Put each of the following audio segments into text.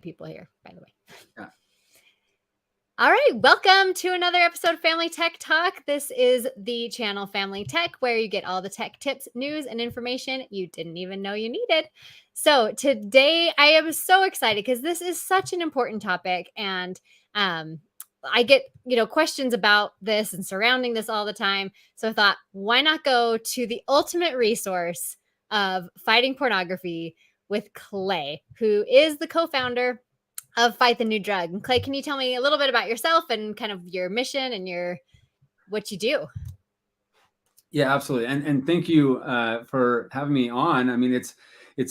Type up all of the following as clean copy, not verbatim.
people here, by the way. Yeah. All right, welcome to another episode of Family Tech Talk. This is the channel Family Tech, where you get all the tech tips, news, and information you didn't even know you needed. So today I am so excited because this is such an important topic, and I get questions about this and surrounding this all the time. So I thought, why not go to the ultimate resource of fighting pornography with Clay, who is the co-founder of Fight the New Drug. And Clay, can you tell me a little bit about yourself and kind of your mission and what you do? Yeah, absolutely. And thank you for having me on. I mean, it's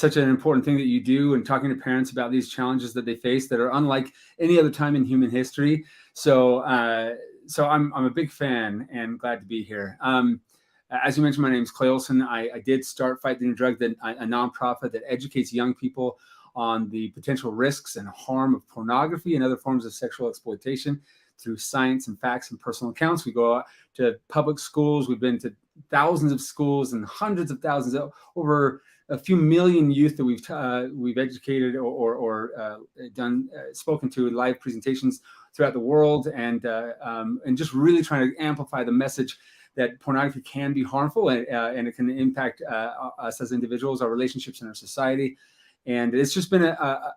such an important thing that you do, and talking to parents about these challenges that they face that are unlike any other time in human history. So I'm a big fan and glad to be here. As you mentioned, my name is Clay Olson. I did start Fight the New Drug, a nonprofit that educates young people on the potential risks and harm of pornography and other forms of sexual exploitation through science and facts and personal accounts. We go out to public schools. We've been to thousands of schools and hundreds of thousands, over a few million youth that we've educated or spoken to in live presentations throughout the world, and just really trying to amplify the message that pornography can be harmful, and it can impact us as individuals, our relationships in our society. And it's just been a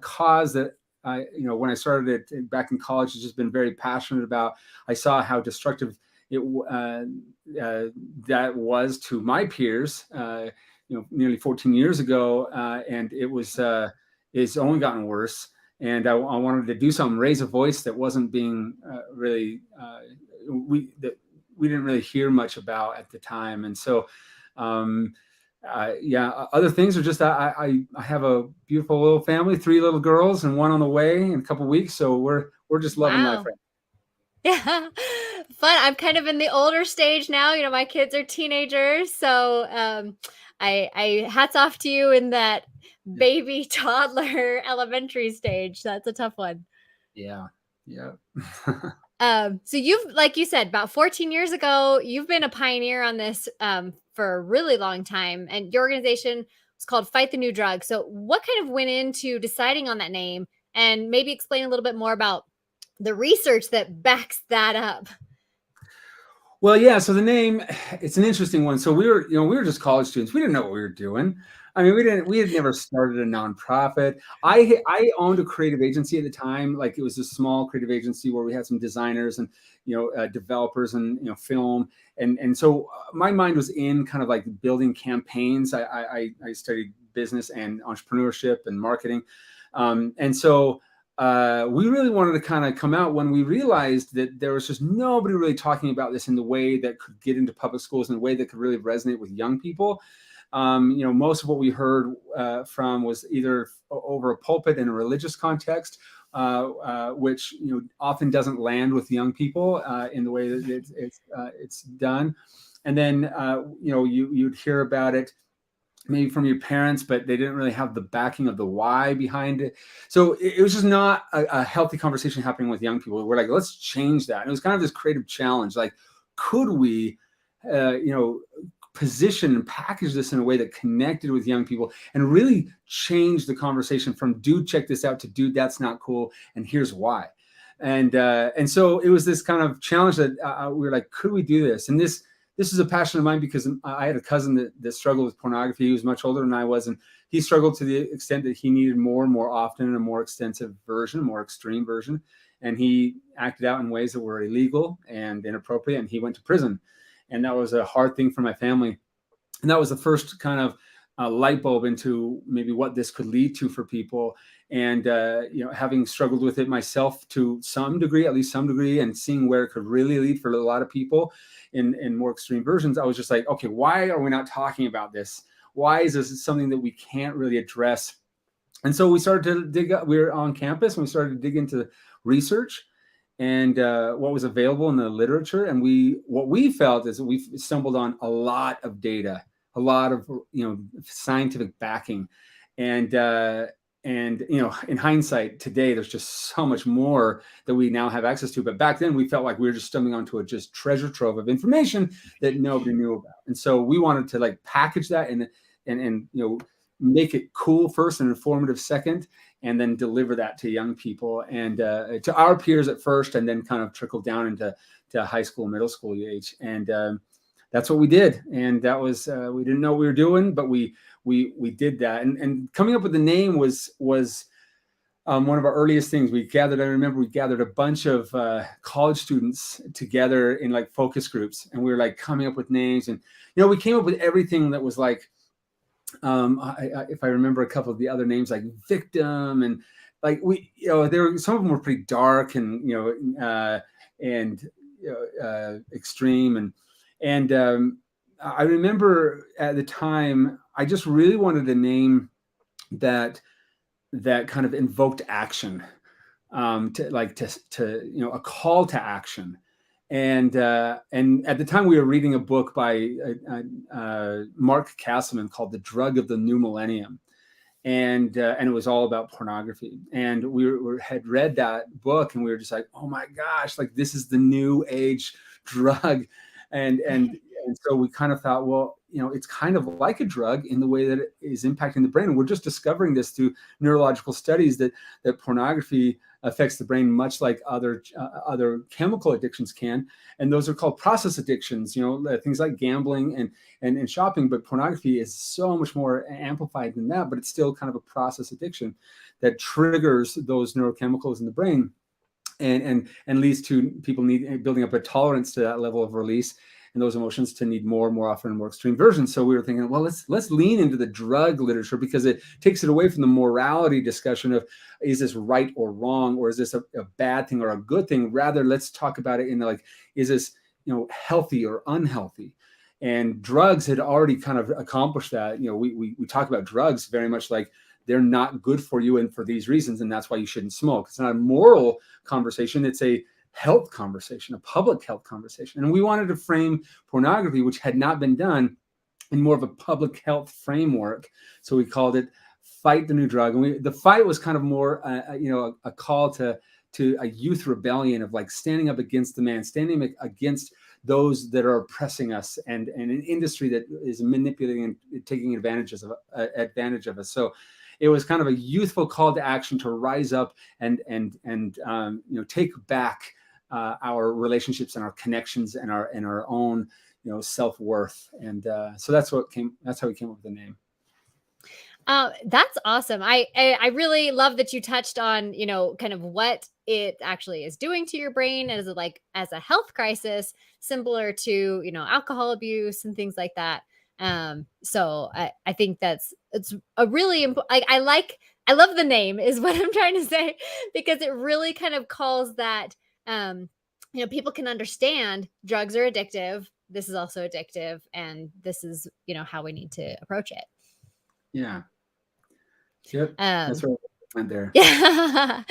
cause that when I started it back in college, it's just been very passionate about. I saw how destructive that was to my peers, nearly 14 years ago, and it's only gotten worse. And I wanted to do something, raise a voice that wasn't being we didn't really hear much about at the time. And so, other things are just I have a beautiful little family, 3 little girls and one on the way in a couple of weeks. So we're just loving life right now. Yeah, fun. I'm kind of in the older stage now. My kids are teenagers, so I hats off to you in that baby, toddler, elementary stage. That's a tough one. Yeah. So you've, like you said, about 14 years ago, you've been a pioneer on this for a really long time, and your organization was called Fight the New Drug. So what kind of went into deciding on that name, and maybe explain a little bit more about the research that backs that up? Well, yeah. So the name, it's an interesting one. So we were just college students. We didn't know what we were doing. I mean, we had never started a nonprofit. I owned a creative agency at the time. Like, it was a small creative agency where we had some designers and, developers and, film. And so my mind was in kind of like building campaigns. I studied business and entrepreneurship and marketing. And so we really wanted to kind of come out when we realized that there was just nobody really talking about this in the way that could get into public schools, in a way that could really resonate with young people. Most of what we heard from was either over a pulpit in a religious context, which often doesn't land with young people in the way that it's done. And then you'd hear about it maybe from your parents, but they didn't really have the backing of the why behind it. So it was just not a healthy conversation happening with young people. We're like, let's change that. And it was kind of this creative challenge. Like, could we, position and package this in a way that connected with young people and really change the conversation from "dude, check this out" to "dude, that's not cool, and here's why." And so it was this kind of challenge that we were like, could we do this? And this is a passion of mine because I had a cousin that struggled with pornography. He was much older than I was, and he struggled to the extent that he needed more and more often and a more extensive version, a more extreme version. And he acted out in ways that were illegal and inappropriate, and he went to prison. And that was a hard thing for my family. And that was the first kind of light bulb into maybe what this could lead to for people. And, having struggled with it myself to some degree, at least some degree, and seeing where it could really lead for a lot of people in more extreme versions, I was just like, okay, why are we not talking about this? Why is this something that we can't really address? And so we started to dig up. We were on campus and we started to dig into research and what was available in the literature. And what we felt is that we stumbled on a lot of data, a lot of scientific backing, and in hindsight today, there's just so much more that we now have access to. But back then, we felt like we were just stumbling onto a just treasure trove of information that nobody knew about. And so we wanted to like package that and make it cool first and informative second, and then deliver that to young people and to our peers at first, and then kind of trickle down into high school, middle school age. And that's what we did. And that was, we didn't know what we were doing, but we did that. And coming up with the name was one of our earliest things. I remember we gathered a bunch of college students together in like focus groups, and we were like coming up with names. And, we came up with everything that was like, if I remember a couple of the other names, like Victim, and like some of them were pretty dark and, extreme. And I remember at the time, I just really wanted a name that kind of invoked action, to a call to action. And at the time we were reading a book by Mark Castleman called The Drug of the New Millennium. And it was all about pornography. And we had read that book, and we were just like, oh my gosh, like this is the new age drug. And so we kind of thought, well, it's kind of like a drug in the way that it is impacting the brain. And we're just discovering this through neurological studies that pornography affects the brain much like other chemical addictions can. And those are called process addictions, things like gambling and shopping. But pornography is so much more amplified than that, but it's still kind of a process addiction that triggers those neurochemicals in the brain and leads to people building up a tolerance to that level of release and those emotions to need more often and more extreme versions. So we were thinking, well, let's lean into the drug literature, because it takes it away from the morality discussion of, is this right or wrong, or is this a bad thing or a good thing? Rather, let's talk about it in like, is this healthy or unhealthy? And drugs had already kind of accomplished that. We talk about drugs very much like they're not good for you and for these reasons, and that's why you shouldn't smoke. It's not a moral conversation. It's a health conversation, a public health conversation. And we wanted to frame pornography, which had not been done, in more of a public health framework. So we called it Fight the New Drug. And the fight was kind of more, a call to a youth rebellion of like standing up against the man, standing against those that are oppressing us, and an industry that is manipulating and taking advantage of us. So it was kind of a youthful call to action to rise up and take back our relationships and our connections and our own self-worth. And so that's how we came up with the name. That's awesome. I really love that you touched on, kind of what it actually is doing to your brain as a health crisis, similar to, alcohol abuse and things like that. So I think it's a really important, I love the name is what I'm trying to say, because it really kind of calls that, people can understand drugs are addictive. This is also addictive. And this is, how we need to approach it. Yeah. Yep. That's right. Went there. Yeah.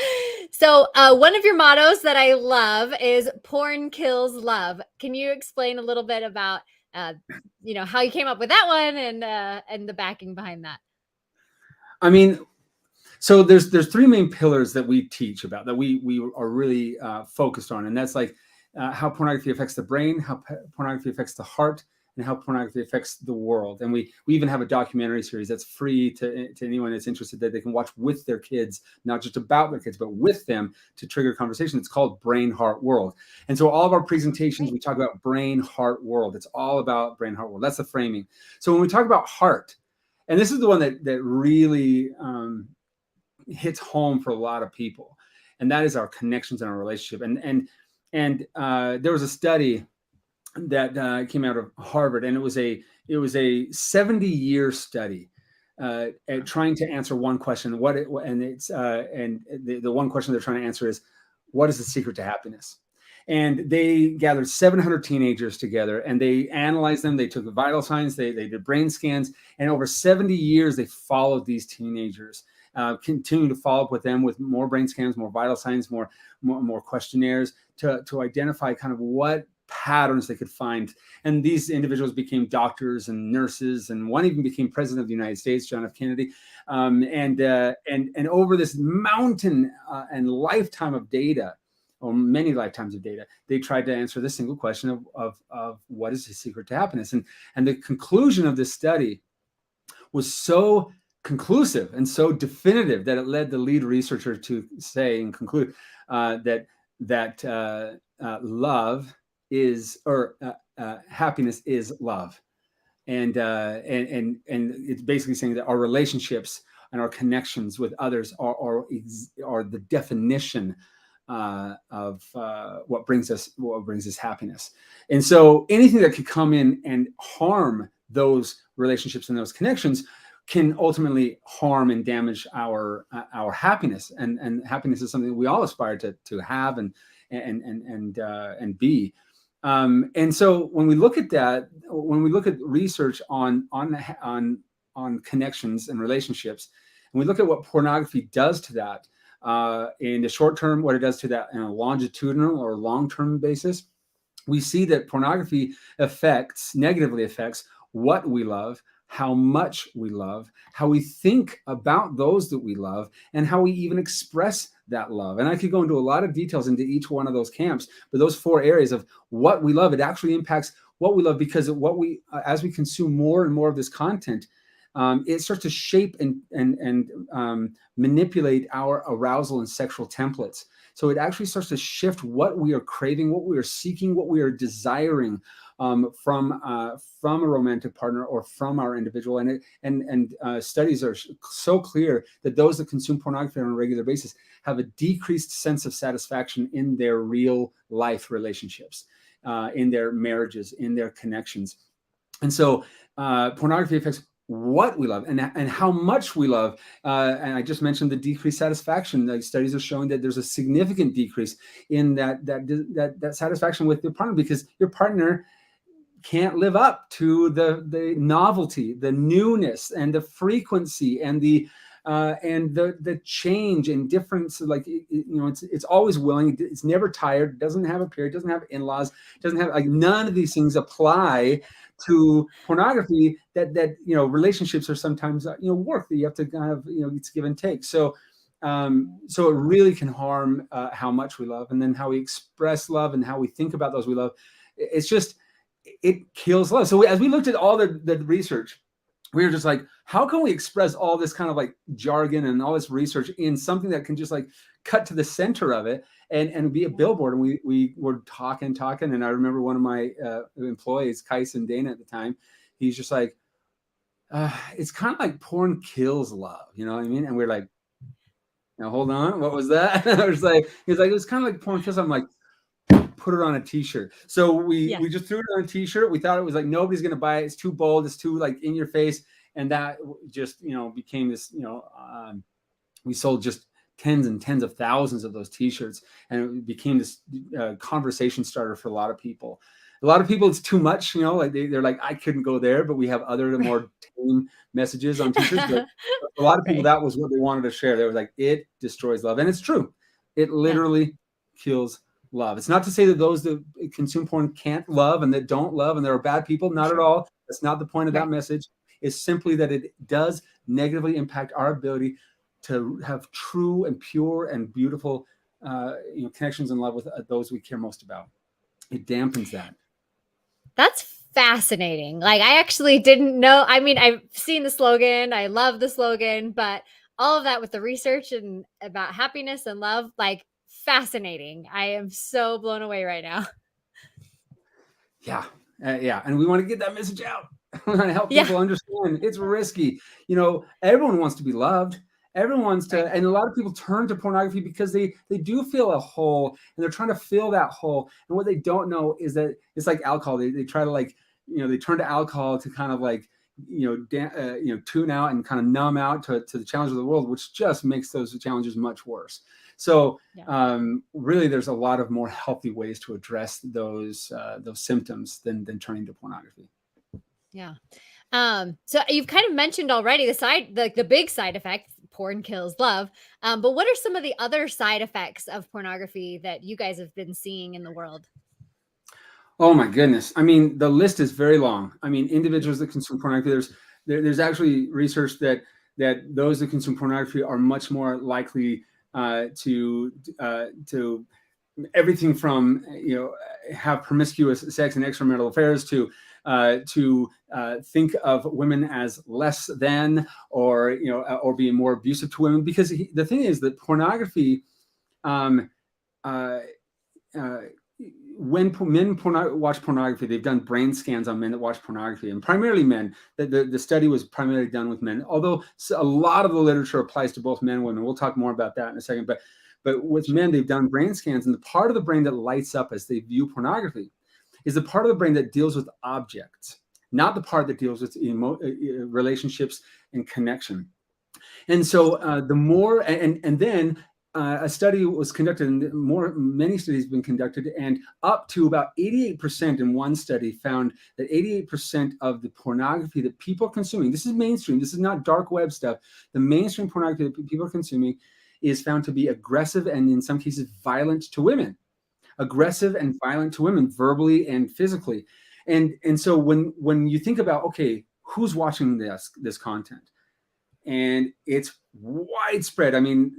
So one of your mottos that I love is porn kills love. Can you explain a little bit about, how you came up with that one and the backing behind that? I mean, so there's three main pillars that we teach about, that we are really focused on. And that's like how pornography affects the brain, how pornography affects the heart, and how pornography affects the world. And we even have a documentary series that's free to anyone that's interested, that they can watch with their kids, not just about their kids, but with them, to trigger conversation. It's called Brain, Heart, World. And so all of our presentations, we talk about brain, heart, world. It's all about brain, heart, world. That's the framing. So when we talk about heart, and this is the one that really hits home for a lot of people, and that is our connections and our relationship. And there was a study that came out of Harvard, and it was a 70-year study at trying to answer one question. The one question they're trying to answer is, what is the secret to happiness? And they gathered 700 teenagers together, and they analyzed them. They took the vital signs, they did brain scans, and over 70 years they followed these teenagers, continuing to follow up with them with more brain scans, more vital signs, more questionnaires to identify kind of what patterns they could find. And these individuals became doctors and nurses, and one even became president of the United States, John F. Kennedy. And over this mountain and lifetime of data, or many lifetimes of data, they tried to answer this single question of what is the secret to happiness. And the conclusion of this study was so conclusive and so definitive that it led the lead researcher to say and conclude that love is, or happiness is love. And it's basically saying that our relationships and our connections with others are the definition of what brings us happiness. And so anything that could come in and harm those relationships and those connections can ultimately harm and damage our happiness. And happiness is something that we all aspire to have and be. And so when we look at that, when we look at research on connections and relationships, and we look at what pornography does to that in the short term, what it does to that in a longitudinal or long-term basis, we see that pornography negatively affects what we love, how much we love, how we think about those that we love, and how we even express that love. And I could go into a lot of details into each one of those camps, but those 4 areas of what we love, it actually impacts what we love, because of what we, as we consume more and more of this content, it starts to shape and manipulate our arousal and sexual templates. So it actually starts to shift what we are craving, what we are seeking, what we are desiring from a romantic partner or from our individual. And studies are so clear that those that consume pornography on a regular basis have a decreased sense of satisfaction in their real life relationships, in their marriages, in their connections. And so pornography affects what we love and how much we love. And I just mentioned the decreased satisfaction. The studies are showing that there's a significant decrease in that satisfaction with your partner, because your partner can't live up to the novelty, the newness, and the frequency, and the change and difference. Like, it's always willing. It's never tired. Doesn't have a period. Doesn't have in-laws. Doesn't have, like, none of these things apply to pornography. That relationships are sometimes work that you have to kind of it's give and take. So it really can harm how much we love, and then how we express love and how we think about those we love. It kills love. So as we looked at all the research, we were just like, how can we express all this kind of like jargon and all this research in something that can just like cut to the center of it and be a billboard? And we were talking. And I remember one of my employees, Kais and Dana at the time, he's just like, it's kind of like porn kills love. You know what I mean? And we're like, now hold on, what was that? I was like, he's like, it's kind of like porn kills. I'm like, put it on a t-shirt. So we just threw it on a t-shirt. We thought it was like, nobody's going to buy it. It's too bold. It's too like in your face. And that just, became this, we sold just tens and tens of thousands of those t-shirts. And it became this conversation starter for a lot of people. A lot of people, it's too much, like they're like, I couldn't go there, but we have other more tame messages on t-shirts. But a lot of people, that was what they wanted to share. They were like, it destroys love. And it's true. It literally kills love. It's not to say that those that consume porn can't love and that don't love and there are bad people. Not at all. That's not the point of that message. It's simply that it does negatively impact our ability to have true and pure and beautiful connections and love with those we care most about. It dampens that. That's fascinating. Like, I actually didn't know. I mean, I've seen the slogan. I love the slogan, but all of that with the research and about happiness and love, like, fascinating. I am so blown away right now. Yeah. And we want to get that message out. We want to help people understand it's risky. Everyone wants to be loved. Everyone wants to, and a lot of people turn to pornography because they do feel a hole and they're trying to fill that hole. And what they don't know is that it's like alcohol. They try to like, they turn to alcohol to kind of like, tune out and kind of numb out to the challenges of the world, which just makes those challenges much worse. So really, there's a lot of more healthy ways to address those symptoms than turning to pornography. Yeah. So you've kind of mentioned already the big side effect, porn kills love. But what are some of the other side effects of pornography that you guys have been seeing in the world? Oh my goodness. I mean, the list is very long. I mean, individuals that consume pornography, there's actually research that those that consume pornography are much more likely to everything from, have promiscuous sex and extramarital affairs to to think of women as less than, or or being more abusive to women. Because the thing is that pornography, um, uh, uh, when men watch pornography, they've done brain scans on men that watch pornography, and primarily men. The study was primarily done with men, although a lot of the literature applies to both men and women. We'll talk more about that in a second. But with men, they've done brain scans, and the part of the brain that lights up as they view pornography is the part of the brain that deals with objects, not the part that deals with relationships and connection. And so the more, and then a study was conducted, and many studies have been conducted, and up to about 88% in one study found that 88% of the pornography that people are consuming, this is mainstream, this is not dark web stuff, the mainstream pornography that people are consuming is found to be aggressive and in some cases violent to women. Aggressive and violent to women, verbally and physically. And so when you think about, okay, who's watching this content? And it's widespread. I mean,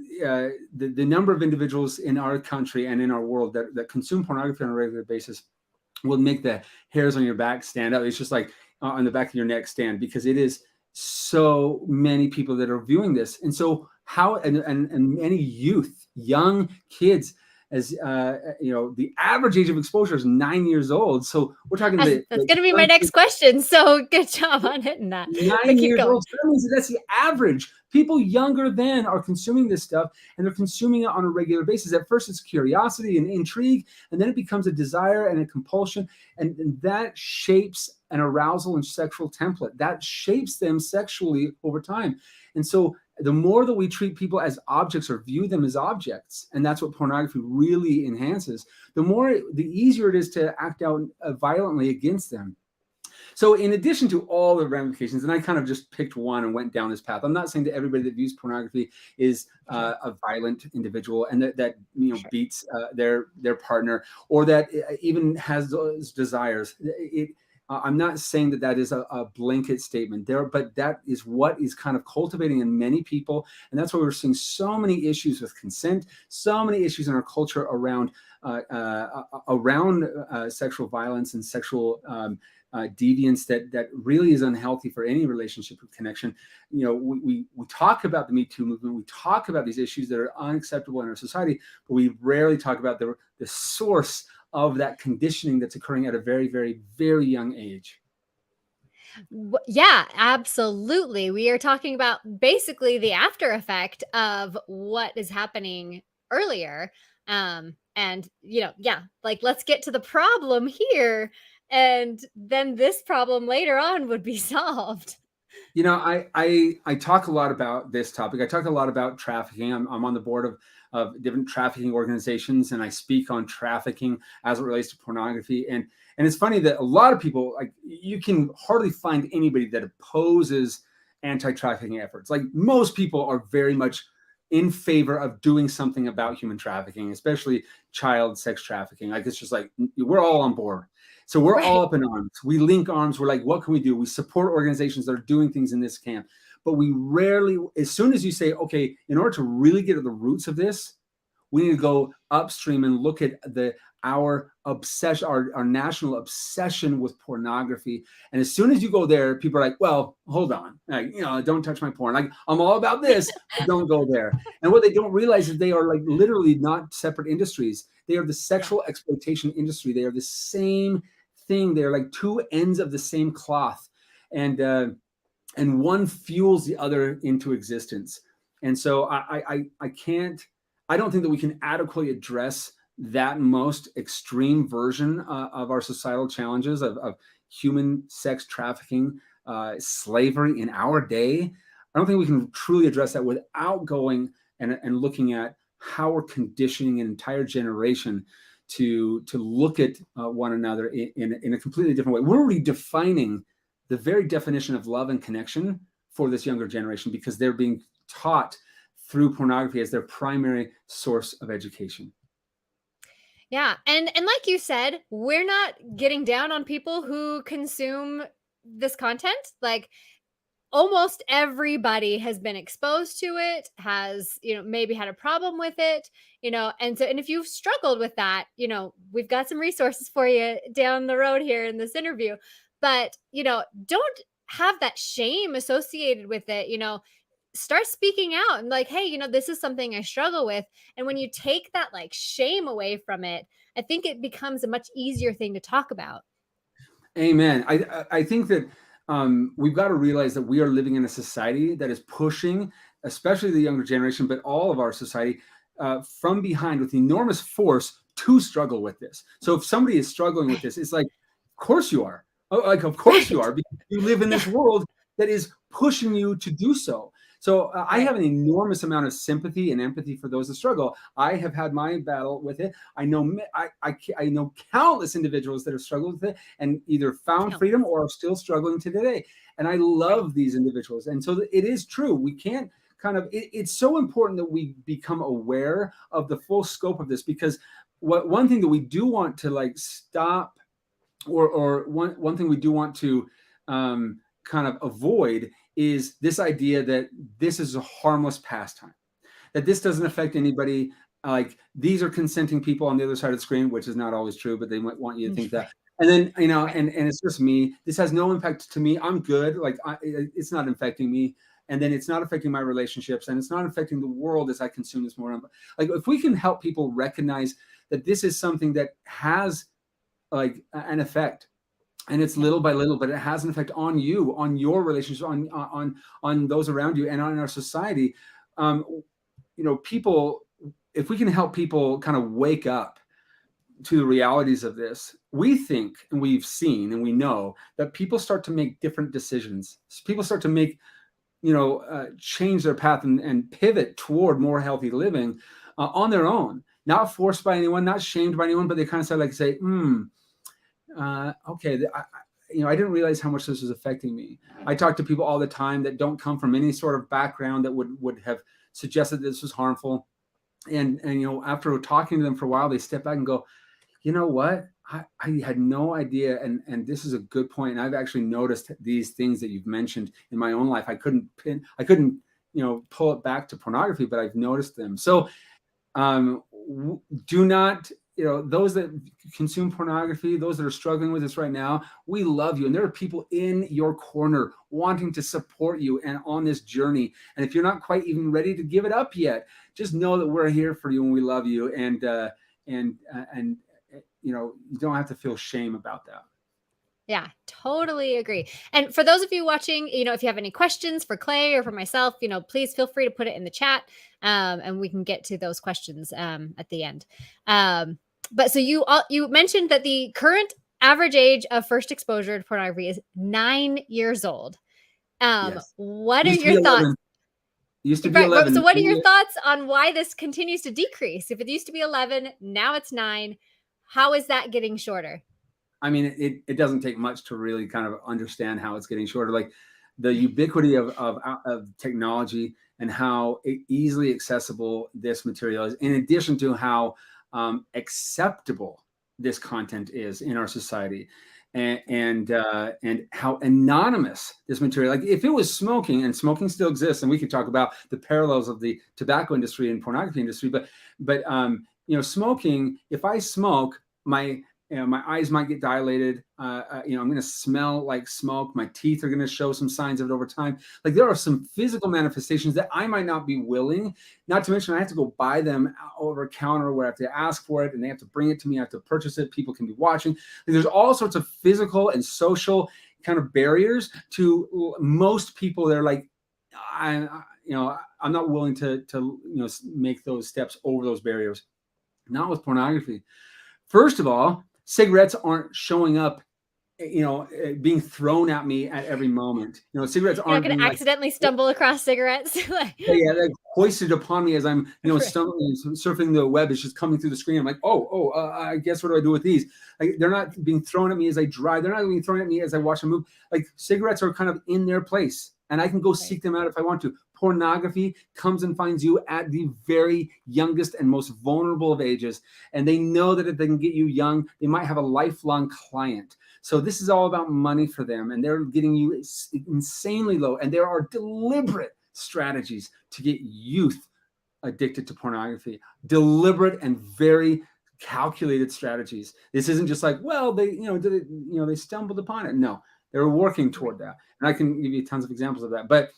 the number of individuals in our country and in our world that consume pornography on a regular basis will make the hairs on your back stand up. It's just like on the back of your neck stand, because it is so many people that are viewing this. And so and many youth, young kids, as the average age of exposure is 9 years old. So we're talking that's going to be my next question. So good job on hitting that. 9 years old. So that means that's the average. People younger than are consuming this stuff, and they're consuming it on a regular basis. At first, it's curiosity and intrigue, and then it becomes a desire and a compulsion, and that shapes an arousal and sexual template. That shapes them sexually over time. And so the more that we treat people as objects or view them as objects, and that's what pornography really enhances, the easier it is to act out violently against them. So in addition to all the ramifications, and I kind of just picked one and went down this path. I'm not saying that everybody that views pornography is a violent individual and that beats their partner, or that even has those desires. I'm not saying that is a blanket statement there, but that is what is kind of cultivating in many people. And that's why we're seeing so many issues with consent, so many issues in our culture around sexual violence and sexual deviance that really is unhealthy for any relationship or connection. We talk about the Me Too movement. We talk about these issues that are unacceptable in our society, but we rarely talk about the source of that conditioning that's occurring at a very, very, very young age. Yeah, absolutely. We are talking about basically the after effect of what is happening earlier. And like, let's get to the problem here, and then this problem later on would be solved. I talk a lot about this topic. I talk a lot about trafficking. I'm on the board of different trafficking organizations, and I speak on trafficking as it relates to pornography. And it's funny that a lot of people, like, you can hardly find anybody that opposes anti-trafficking efforts. Like, most people are very much in favor of doing something about human trafficking, especially child sex trafficking. Like, it's just like, we're all on board. So we're all up in arms. We link arms. We're like, what can we do? We support organizations that are doing things in this camp. But we rarely, as soon as you say, okay, in order to really get at the roots of this, we need to go upstream and look at our obsession, our national obsession with pornography. And as soon as you go there, people are like, well, hold on, don't touch my porn. Like, I'm all about this, but don't go there. And what they don't realize is they are like literally not separate industries. They are the sexual exploitation industry. They are the same thing. They're like two ends of the same cloth. And one fuels the other into existence. And so I don't think that we can adequately address that most extreme version of our societal challenges of human sex trafficking, slavery in our day. I don't think we can truly address that without going and looking at how we're conditioning an entire generation to look at one another in a completely different way. We're redefining the very definition of love and connection for this younger generation, because they're being taught through pornography as their primary source of education. Yeah. And like you said, we're not getting down on people who consume this content. Like, almost everybody has been exposed to it, has, maybe had a problem with it, and if you've struggled with that, we've got some resources for you down the road here in this interview. but, don't have that shame associated with it, start speaking out and like, hey, this is something I struggle with. And when you take that like shame away from it, I think it becomes a much easier thing to talk about. Amen. I think that we've got to realize that we are living in a society that is pushing, especially the younger generation, but all of our society, from behind with enormous force to struggle with this. So if somebody is struggling with Right. this, it's like, of course you are. Oh, like, of course you Right. are, because you live in Yeah. this world that is pushing you to do so. So I Right. have an enormous amount of sympathy and empathy for those that struggle. I have had my battle with it. I know I know countless individuals that have struggled with it and either found Countless. freedom or are still struggling to today. And I Right. love these individuals. And so it is true. We can't it's so important that we become aware of the full scope of this, because one thing that we do want to like stop, or one thing we do want to kind of avoid, is this idea that this is a harmless pastime, that this doesn't Right. affect anybody. Like, these are consenting people on the other side of the screen, which is not always true, but they might want you to think that. Right. And then, Right. and it's just me. This has no impact to me. I'm good. Like, it's not affecting me. And then it's not affecting my relationships, and it's not affecting the world as I consume this more. Like, if we can help people recognize that this is something that has like an effect, and it's Yeah. little by little, but it has an effect on you, on your relationships, on those around you, and on our society. Um, People, if we can help people kind of wake up to the realities of this, we think, and we've seen and we know that people start to make different decisions. People start to make, change their path and pivot toward more healthy living on their own, not forced by anyone, not shamed by anyone, but they kind of start like say, okay, I didn't realize how much this was affecting me. I talk to people all the time that don't come from any sort of background that would have suggested this was harmful, and after talking to them for a while, they step back and go, you know what? I had no idea, and this is a good point. And I've actually noticed these things that you've mentioned in my own life. I couldn't pull it back to pornography, but I've noticed them. So do not, those that consume pornography, those that are struggling with this right now, we love you, and there are people in your corner wanting to support you and on this journey. And if you're not quite even ready to give it up yet, just know that we're here for you and we love you, and you don't have to feel shame about that. Yeah, totally agree. And for those of you watching, if you have any questions for Clay or for myself, please feel free to put it in the chat, and we can get to those questions at the end. But so you mentioned that the current average age of first exposure to pornography is 9 years old. Yes, What are used to be your thoughts? 11. Used to be Right. 11. So, what are your thoughts on why this continues to decrease? If it used to be 11, now it's 9. How is that getting shorter? I mean, it doesn't take much to really kind of understand how it's getting shorter. Like, the ubiquity of technology, and how easily accessible this material is, in addition to how acceptable this content is in our society, and how anonymous this material. Like, if it was smoking, and smoking still exists, and we could talk about the parallels of the tobacco industry and pornography industry, but smoking. If I smoke, my eyes might get dilated. I'm going to smell like smoke. My teeth are going to show some signs of it over time. Like, there are some physical manifestations that I might not be willing, not to mention I have to go buy them over a counter where I have to ask for it and they have to bring it to me. I have to purchase it. People can be watching. Like, there's all sorts of physical and social kind of barriers to most people. They're like, I'm not willing to make those steps over those barriers. Not with pornography. First of all, cigarettes aren't showing up, being thrown at me at every moment. Cigarettes You're not aren't going being to like, accidentally stumble across cigarettes. yeah, like hoisted upon me as I'm, Right. stumbling, surfing the web. It's just coming through the screen. I'm like, I guess, what do I do with these? Like, they're not being thrown at me as I drive. They're not being thrown at me as I watch a movie. Like, cigarettes are kind of in their place, and I can go Right. seek them out if I want to. Pornography comes and finds you at the very youngest and most vulnerable of ages, and they know that if they can get you young, they might have a lifelong client. So this is all about money for them, and they're getting you insanely low. And there are deliberate strategies to get youth addicted to pornography. Deliberate and very calculated strategies. This isn't just like, well, they, they stumbled upon it. No, They're working toward that. And I can give you tons of examples of that. But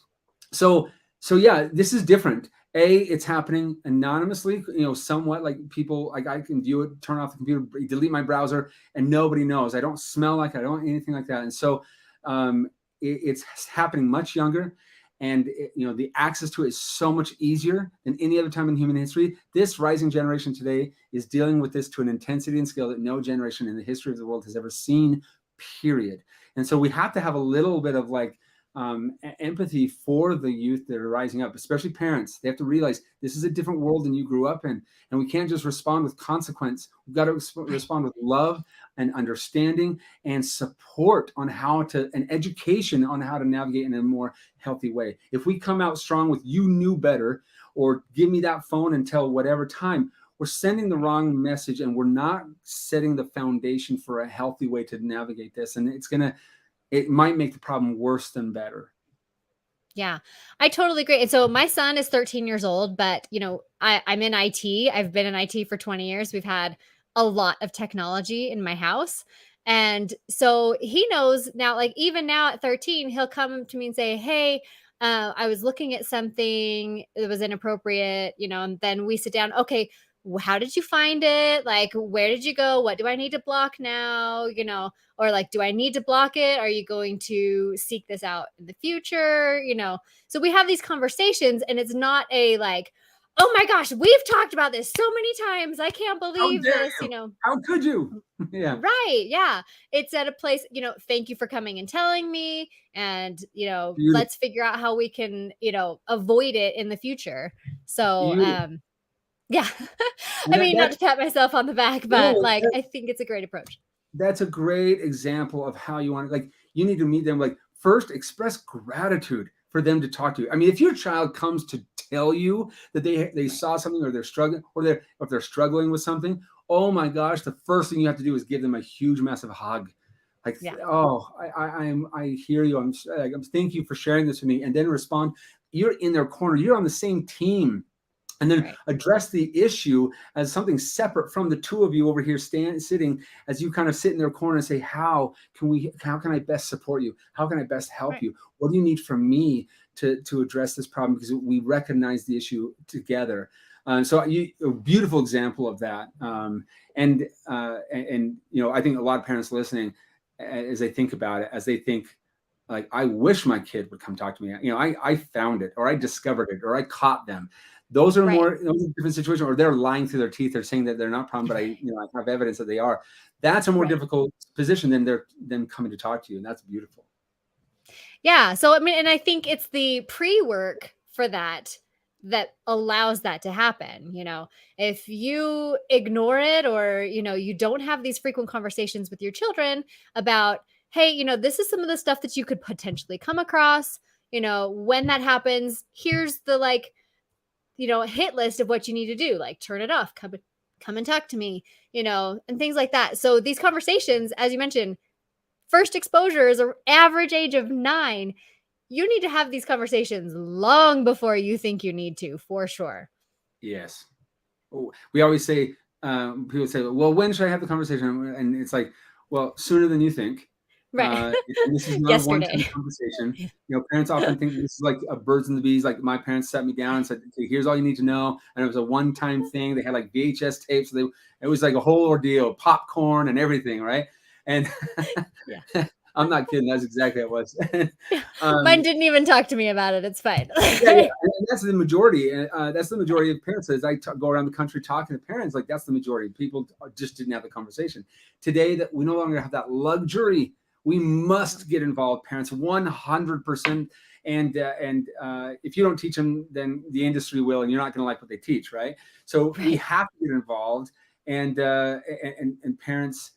so yeah, this is different. It's happening anonymously, somewhat, like people, like I can view it, turn off the computer, delete my browser, and nobody knows. I don't smell like it, I don't anything like that. And so it's happening much younger, and the access to it is so much easier than any other time in human history. This rising generation today is dealing with this to an intensity and scale that no generation in the history of the world has ever seen, period. And so we have to have a little bit of like empathy for the youth that are rising up, especially parents. They have to realize this is a different world than you grew up in, and we can't just respond with consequence. We've got to respond with love and understanding and support on how to, and education on how to navigate in a more healthy way. If we come out strong with "you knew better" or "give me that phone until whatever time," we're sending the wrong message, and we're not setting the foundation for a healthy way to navigate this. And it might make the problem worse than better. Yeah, I totally agree. And so my son is 13 years old, but I'm in IT. I've been in IT for 20 years. We've had a lot of technology in my house. And so he knows now, like even now at 13, he'll come to me and say, "Hey, I was looking at something that was inappropriate," and then we sit down. "Okay, how did you find it? Like, where did you go? What do I need to block now? Or like, do I need to block it? Are you going to seek this out in the future?" So we have these conversations, and it's not a like, "Oh my gosh, we've talked about this so many times. I can't How believe dare this." you? How could you? Yeah. Right. Yeah. It's at a place, "Thank you for coming and telling me. And, Beautiful. let's figure out how we can, avoid it in the future." So, Beautiful. yeah. I And mean, not to pat myself on the back, but no, like, I think it's a great approach. that's a great example of how you want to, like, you need to meet them. Like, first express gratitude for them to talk to you. I mean, if your child comes to tell you that they Right. saw something, or they're struggling, or if they're struggling with something, oh my gosh, the first thing you have to do is give them a huge, massive hug. Like, Yeah. oh, I hear you. Thank you for sharing this with me, and then respond. You're in their corner. You're on the same team. And then Right. address the issue as something separate from the two of you over here sitting, as you kind of sit in their corner and say, how can I best support you? How can I best help Right. you? What do you need from me to address this problem? Because we recognize the issue together. So a beautiful example of that. And I think a lot of parents listening, as they think about it, as they think, like, I wish my kid would come talk to me. I found it, or I discovered it, or I caught them. Those are Right. different situations, or they're lying through their teeth. They're saying that they're not problem, but I have evidence that they are. That's a more Right. difficult position than them coming to talk to you, and that's beautiful. Yeah. So, I mean, and I think it's the pre-work for that allows that to happen. If you ignore it, or, you don't have these frequent conversations with your children about, "Hey, this is some of the stuff that you could potentially come across. When that happens, here's the like, hit list of what you need to do, like turn it off, come and talk to me, and things like that." So these conversations, as you mentioned, first exposure is an average age of 9. You need to have these conversations long before you think you need to, for sure. Yes. We always say, people say, "Well, when should I have the conversation?" And it's like, well, sooner than you think. Right. And this is not a one-time Yesterday. conversation. Yeah. Parents often think this is like a birds and the bees. Like, my parents sat me down and said, "Okay, here's all you need to know." And it was a one-time thing. They had like VHS tapes. So it was like a whole ordeal, popcorn and everything, right? And Yeah. I'm not kidding. That's exactly what it was. Yeah. Mine um, didn't even talk to me about it. It's fine. yeah, and that's the majority. That's the majority of parents. As I go around the country talking to parents, like, that's the majority. People just didn't have the conversation. Today, that we no longer have that luxury. We must get involved, parents, 100%. And if you don't teach them, then the industry will, and you're not going to like what they teach, right? So we Right. have to get involved, and parents,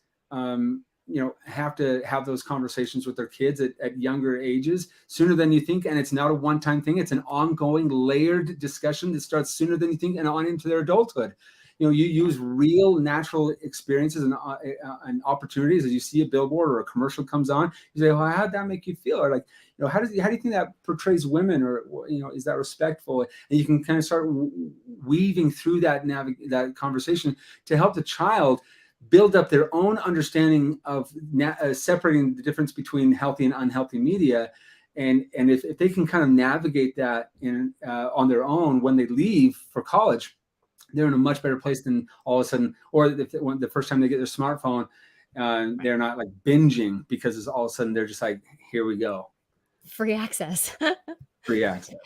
have to have those conversations with their kids at younger ages, sooner than you think. And it's not a one-time thing. It's an ongoing, layered discussion that starts sooner than you think and on into their adulthood. You Yeah. use real, natural experiences and opportunities. As you see a billboard or a commercial comes on, you say, "Well, how'd that make you feel?" Or like, how do you think that portrays women? Or, is that respectful? And you can kind of start weaving through that conversation to help the child build up their own understanding of separating the difference between healthy and unhealthy media. And if they can kind of navigate that on their own when they leave for college, they're in a much better place than all of a sudden, or if when the first time they get their smartphone, they're not like binging because it's all of a sudden they're just like, here we go. Free access. Free access.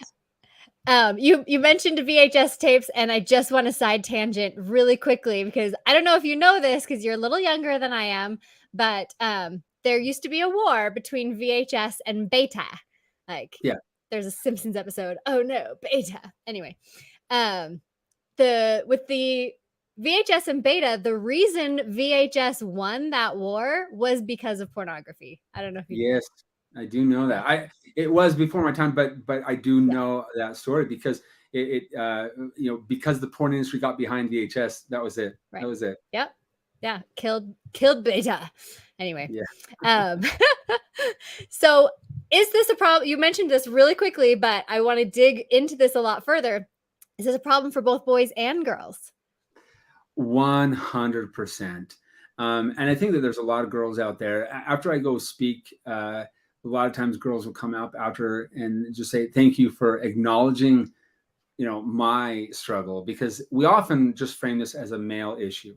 You mentioned VHS tapes, and I just want a side tangent really quickly because I don't know if you know this because you're a little younger than I am, but there used to be a war between VHS and Beta. Like, yeah, there's a Simpsons episode. Oh no, Beta. Anyway, with the VHS and Beta, the reason VHS won that war was because of pornography. I don't know if you. Yes, I do know that. It was before my time, but I do know that story because because the porn industry got behind VHS. That was it. Right. That was it. Yep. Yeah. Killed Beta. Anyway. Yeah. So is this a problem? You mentioned this really quickly, but I want to dig into this a lot further. Is this a problem for both boys and girls? 100%. And I think that there's a lot of girls out there. After I go speak, a lot of times girls will come up after and just say, thank you for acknowledging, my struggle, because we often just frame this as a male issue.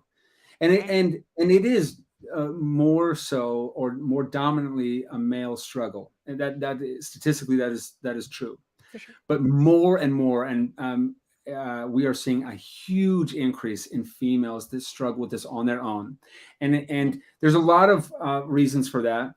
And it is more so, or more dominantly, a male struggle. And that is, statistically, that is true. For sure. But more and more, and we are seeing a huge increase in females that struggle with this on their own, and there's a lot of reasons for that.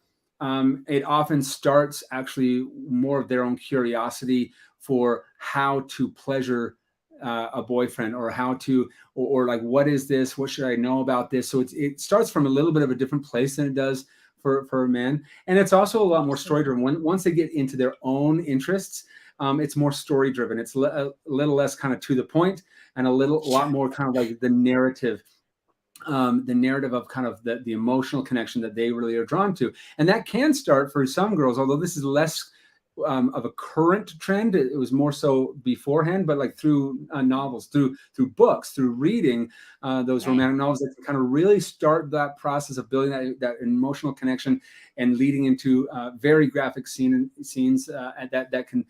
It often starts actually more of their own curiosity for how to pleasure a boyfriend, or how to, or like, what is this? What should I know about this? So it starts from a little bit of a different place than it does for men, and it's also a lot more story driven. Once they get into their own interests, it's more story driven. It's a little less kind of to the point, and a lot more kind of like the narrative of kind of the emotional connection that they really are drawn to. And that can start for some girls, although this is less of a current trend. It was more so beforehand, but like through novels, through books, through reading those romantic novels that can kind of really start that process of building that emotional connection and leading into very graphic scenes that can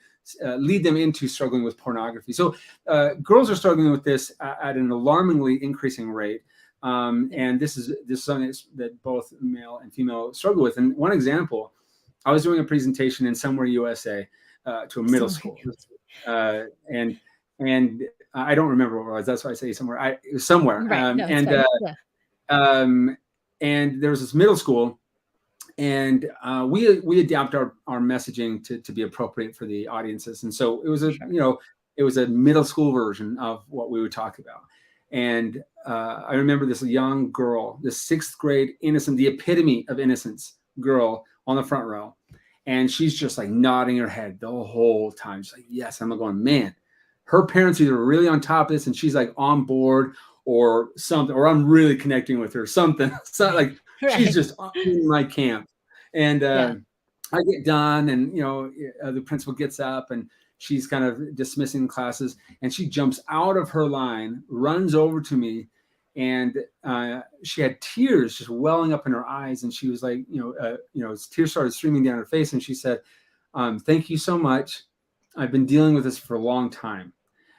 lead them into struggling with pornography. So girls are struggling with this at an alarmingly increasing rate. And this is something that both male and female struggle with. And one example, I was doing a presentation in Somewhere USA to a middle school, and I don't remember where it was. That's why I say somewhere. It was somewhere, right. And there was this middle school, and we adapt our messaging to be appropriate for the audiences. And so it was it was a middle school version of what we would talk about. And I remember this young girl, this 6th grade innocent, the epitome of innocence girl, on the front row, and she's just like nodding her head the whole time. She's like, yes. I'm going, man, her parents either really on top of this and she's like on board or something, or I'm really connecting with her, something. It's not like she's just in my camp. And I get done, and the principal gets up, and she's kind of dismissing classes, and she jumps out of her line, runs over to me, and she had tears just welling up in her eyes, and she was like, tears started streaming down her face, and she said, "Thank you so much. I've been dealing with this for a long time,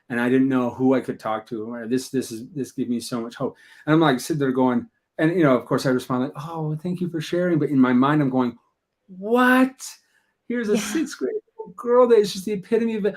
and I didn't know who I could talk to. This gives me so much hope." And I'm like sitting there going, and of course I respond like, "Oh, thank you for sharing," but in my mind I'm going, "What? Here's a 6th grade girl that is just the epitome of it."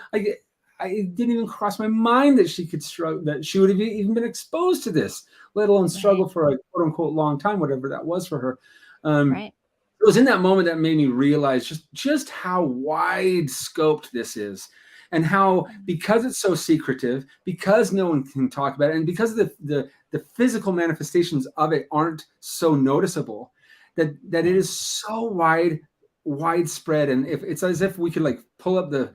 It didn't even cross my mind that she could struggle, that she would have even been exposed to this, let alone struggle for a quote unquote long time, whatever that was for her. It was in that moment that made me realize just how wide scoped this is, and how, because it's so secretive, because no one can talk about it, and because the physical manifestations of it aren't so noticeable, that it is so widespread. And if it's as if we could like pull up the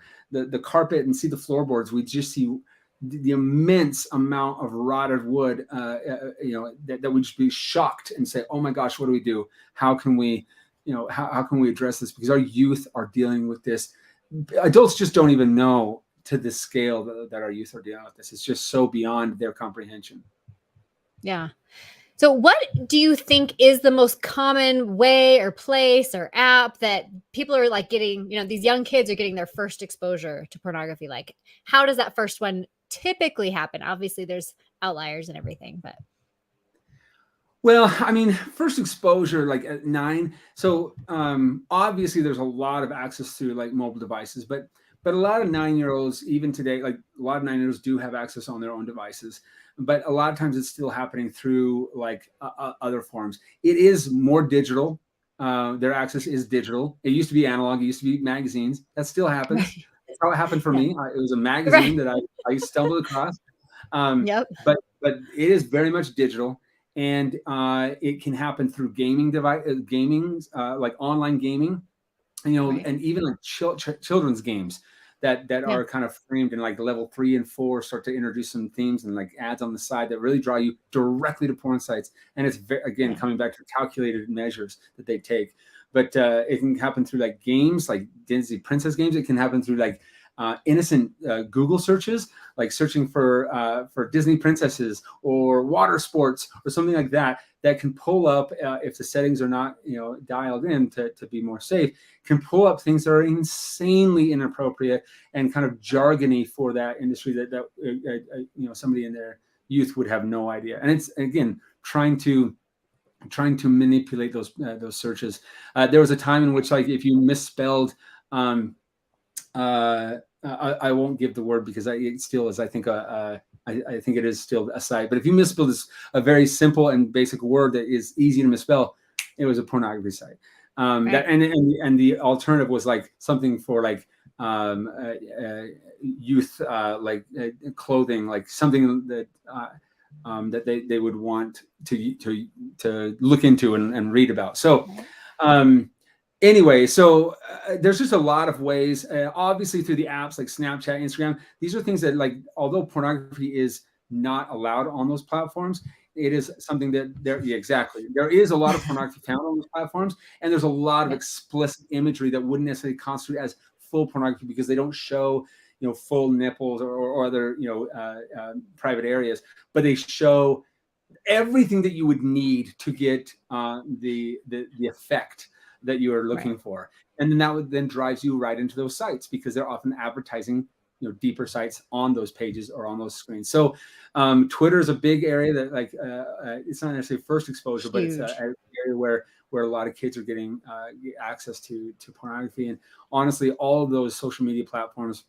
carpet and see the floorboards, we just see the immense amount of rotted wood, that we'd just be shocked and say, oh my gosh, what do we do? How can we, how can we address this? Because our youth are dealing with this. Adults just don't even know to the scale that our youth are dealing with this. It's just so beyond their comprehension. Yeah. So what do you think is the most common way or place or app that people are like getting, these young kids are getting their first exposure to pornography? Like, how does that first one typically happen? Obviously, there's outliers and everything, but Well, I mean, first exposure like at 9. So obviously, there's a lot of access to like mobile devices, but a lot of 9-year-olds even today, like a lot of 9-year-olds do have access on their own devices. But a lot of times, it's still happening through like other forms. It is more digital. Their access is digital. It used to be analog. It used to be magazines. That still happens. right. That's how it happened for Yeah. me. It was a magazine Right. that I stumbled across. Um, Yep. but it is very much digital, and it can happen through gaming device, like online gaming, Right. and even like children's games that Yeah. are kind of framed in like level 3 and 4 start to introduce some themes and like ads on the side that really draw you directly to porn sites. And it's again Yeah. coming back to calculated measures that they take. But it can happen through like games, like Disney princess games. It can happen through like innocent Google searches, like searching for Disney princesses or water sports or something like that. That can pull up if the settings are not dialed in to be more safe. Can pull up things that are insanely inappropriate and kind of jargony for that industry that somebody in their youth would have no idea. And it's again trying to manipulate those searches. There was a time in which like if you misspelled I won't give the word because it still is, I think, I think it is still a site. But if you misspelled a very simple and basic word that is easy to misspell, it was a pornography site. That Right. and the alternative was like something for like youth clothing, like something that that they would want to look into and read about. So. Anyway, so there's just a lot of ways, obviously through the apps like Snapchat, Instagram. These are things that, like, although pornography is not allowed on those platforms, it is something that exactly. There is a lot of pornography found on those platforms, and there's a lot of Yeah. explicit imagery that wouldn't necessarily constitute as full pornography because they don't show, full nipples or other, private areas, but they show everything that you would need to get the effect that you are Right. looking for. And then that would then drives you right into those sites because they're often advertising deeper sites on those pages or on those screens. So Twitter is a big area that like it's not necessarily first exposure, but it's Huge. an area where a lot of kids are getting access to pornography. And honestly, all of those social media platforms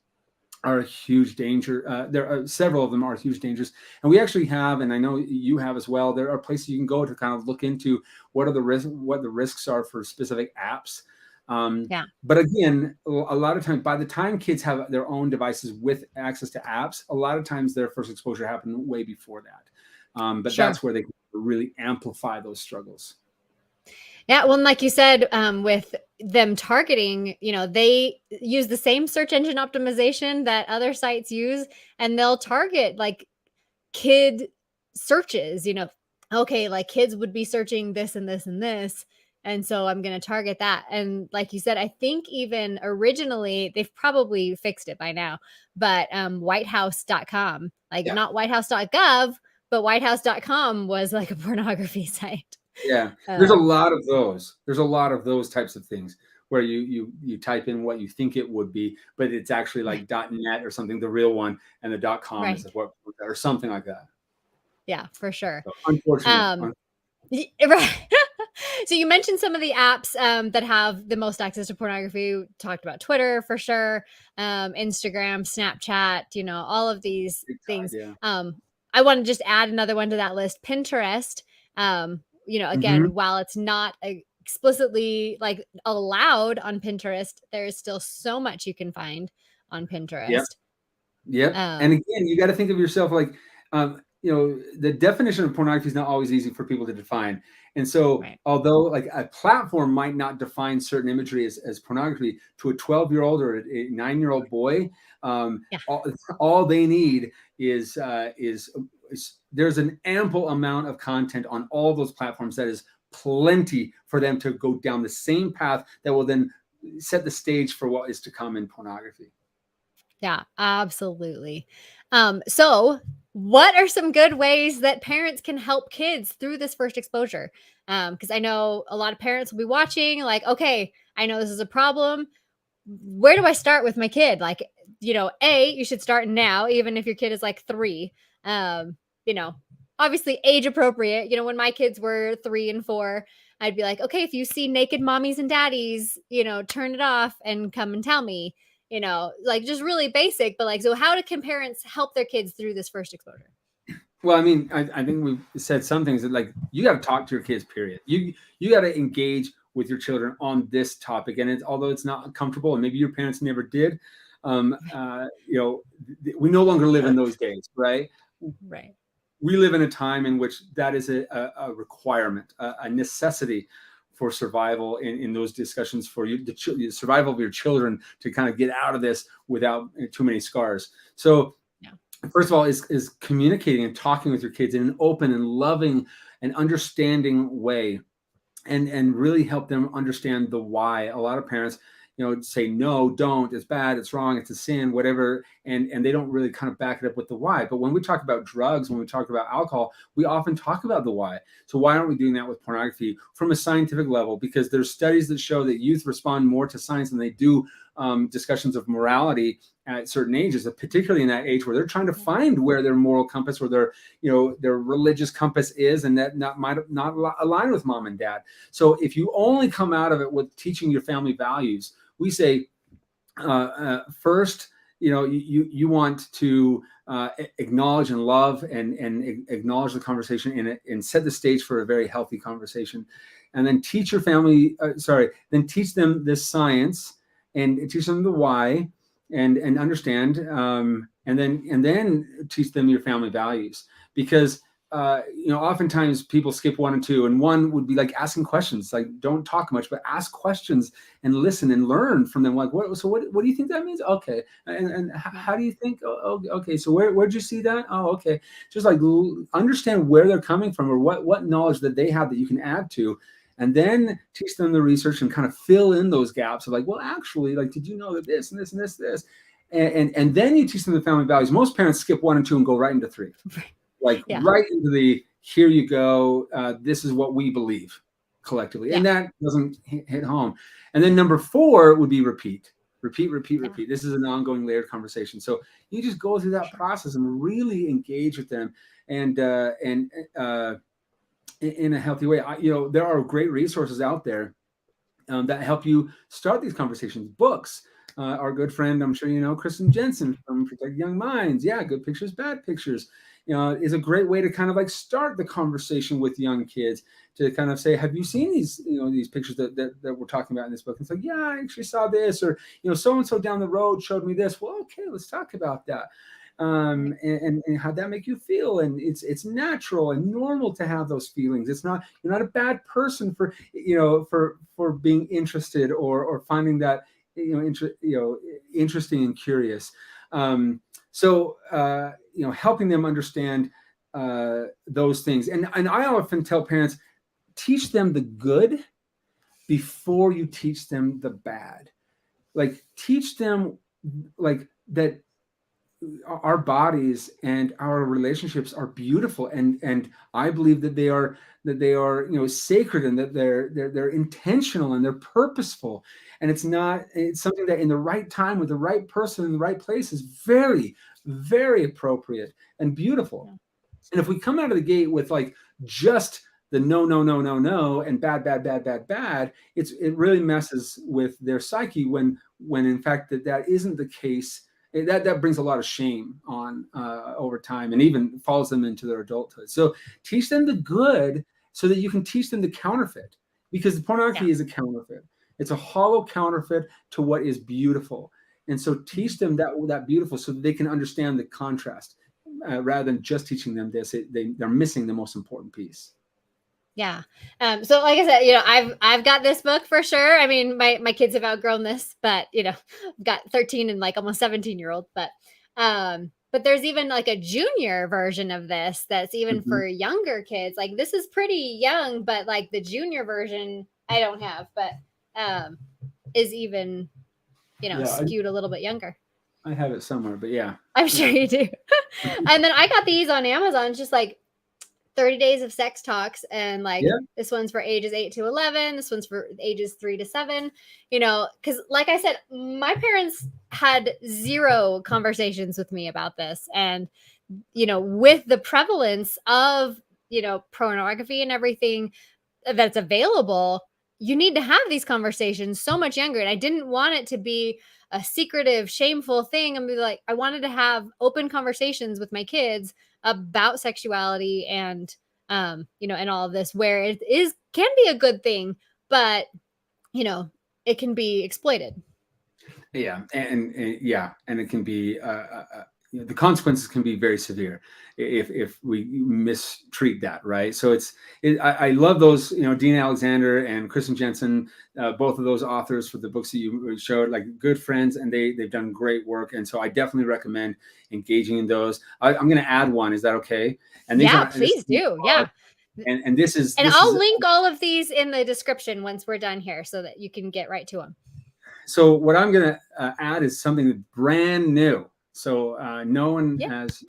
are a huge danger. There are several of them are huge dangers, and we actually have, and I know you have as well. There are places you can go to kind of look into what the risks are for specific apps. Yeah. But again, a lot of times, by the time kids have their own devices with access to apps, a lot of times their first exposure happened way before that. But Sure. that's where they can really amplify those struggles. Yeah, well, and like you said, with them targeting, they use the same search engine optimization that other sites use, and they'll target like kid searches, okay, like kids would be searching this and this and this. And so I'm going to target that. And like you said, I think even originally they've probably fixed it by now, but whitehouse.com, like Yeah. not whitehouse.gov, but whitehouse.com was like a pornography site. Yeah, there's a Um, lot of those. There's a lot of those types of things where you type in what you think it would be, but it's actually right. like .net or something, the real one, and the .com is Right. what or something like that. Yeah, for sure. So unfortunately, Um, right. So you mentioned some of the apps that have the most access to pornography. We talked about Twitter for sure, Instagram, Snapchat, all of these big time, things. yeah. I want to just add another one to that list, Pinterest. Hmm. Again, while it's not explicitly like allowed on Pinterest, there's still so much you can find on Yep. Pinterest. Yep. And Um, again, you got to think of yourself like, the definition of pornography is not always easy for people to define. And so, right. although like a platform might not define certain imagery as pornography to a 12-year-old or a 9-year-old boy, Yeah. all they need is there's an ample amount of content on all those platforms that is plenty for them to go down the same path that will then set the stage for what is to come in pornography. Yeah, absolutely. So what are some good ways that parents can help kids through this first exposure? Because I know a lot of parents will be watching, like, okay, I know this is a problem. Where do I start with my kid? Like, you should start now, even if your kid is like 3. Um, you know, obviously age appropriate. When my kids were 3 and 4, I'd be like, okay, if you see naked mommies and daddies, turn it off and come and tell me. Like just really basic, but like, so how can parents help their kids through this first exposure? Well, I mean, I think we've said some things that, like, you got to talk to your kids. Period. You got to engage with your children on this topic, and although it's not comfortable, and maybe your parents never did, we no longer live in those days, right? Right. We live in a time in which that is a requirement, a necessity for survival in those discussions, for you, the survival of your children, to kind of get out of this without too many scars. So first of all, is communicating and talking with your kids in an open and loving and understanding way, and really help them understand the why. A lot of parents, say no, don't, it's bad, it's wrong, it's a sin, whatever, and they don't really kind of back it up with the why. But when we talk about drugs, when we talk about alcohol, we often talk about the why. So why aren't we doing that with pornography from a scientific level? Because there's studies that show that youth respond more to science than they do discussions of morality at certain ages, particularly in that age where they're trying to find where their moral compass or their religious compass is, and that might not align with mom and dad. So if you only come out of it with teaching your family values, we say first, you want to acknowledge and love and acknowledge the conversation and set the stage for a very healthy conversation, and then teach your family. Then teach them this science and teach them the why, and understand, and then teach them your family values, because oftentimes people skip 1 and 2, and 1 would be like asking questions, like, don't talk much, but ask questions and listen and learn from them. Like, what do you think that means? Okay. And how do you think? Oh, okay. So where'd you see that? Oh, okay. Just like understand where they're coming from, or what knowledge that they have that you can add to, and then teach them the research and kind of fill in those gaps of, like, well, actually, like, did you know that this and this and this, and then you teach them the family values. Most parents skip 1 and 2 and go right into 3. Like, right into the, here you go, this is what we believe collectively. And that doesn't hit home. And then number 4 would be repeat. This is an ongoing layered conversation. So you just go through that process and really engage with them, and in a healthy way. There are great resources out there that help you start these conversations. Books. Our good friend, I'm sure you know, Kristen Jensen from Protect Young Minds. Yeah, Good Pictures, Bad Pictures, is a great way to kind of like start the conversation with young kids, to kind of say, have you seen these pictures that we're talking about in this book? And it's like, yeah, I actually saw this, or so and so down the road showed me this. Well, okay, let's talk about that. And how'd that make you feel? And it's natural and normal to have those feelings. You're not a bad person for being interested, or finding that interesting and curious. Helping them understand those things. And I often tell parents, teach them the good before you teach them the bad. Like, teach them, like, that our bodies and our relationships are beautiful, and I believe that they are sacred, and that they're intentional and they're purposeful, and it's something that in the right time with the right person in the right place is very, very appropriate and beautiful. And if we come out of the gate with like just the no, no, no, no, no, and bad, bad, bad, bad, bad, it really messes with their psyche, when in fact that isn't the case. That brings a lot of shame on over time, and even follows them into their adulthood. So teach them the good so that you can teach them the counterfeit, because the pornography is a counterfeit. It's a hollow counterfeit to what is beautiful. And so teach them that beautiful, so that they can understand the contrast, rather than just teaching them this. They're missing the most important piece. Yeah. So like I said, I've got this book for sure. I mean, my kids have outgrown this, but I've got 13 and like almost 17-year-old, but there's even like a junior version of this that's even for younger kids. Like, this is pretty young, but like the junior version I don't have, but is even skewed a little bit younger. I have it somewhere, but yeah. I'm sure you do. And then I got these on Amazon, just like 30 days of sex talks, and like Yeah. this one's for ages 8 to 11, this one's for ages 3 to 7, because like I said, my parents had zero conversations with me about this. And with the prevalence of pornography and everything that's available, you need to have these conversations so much younger. And I didn't want it to be a secretive, shameful thing. I mean, like, I wanted to have open conversations with my kids about sexuality and and all of this, where it can be a good thing, but it can be exploited. Yeah, and it can be the consequences can be very severe if we mistreat that, right? So I love those, Dean Alexander and Kristen Jensen, both of those authors for the books that you showed, like good friends, and they've done great work, and so I definitely recommend engaging in those. I'm going to add one. Is that okay? And these Yeah, aren't. please do. Yeah. And this is And I'll link all of these in the description once we're done here so that you can get right to them. So what I'm going to add is something brand new. So no one has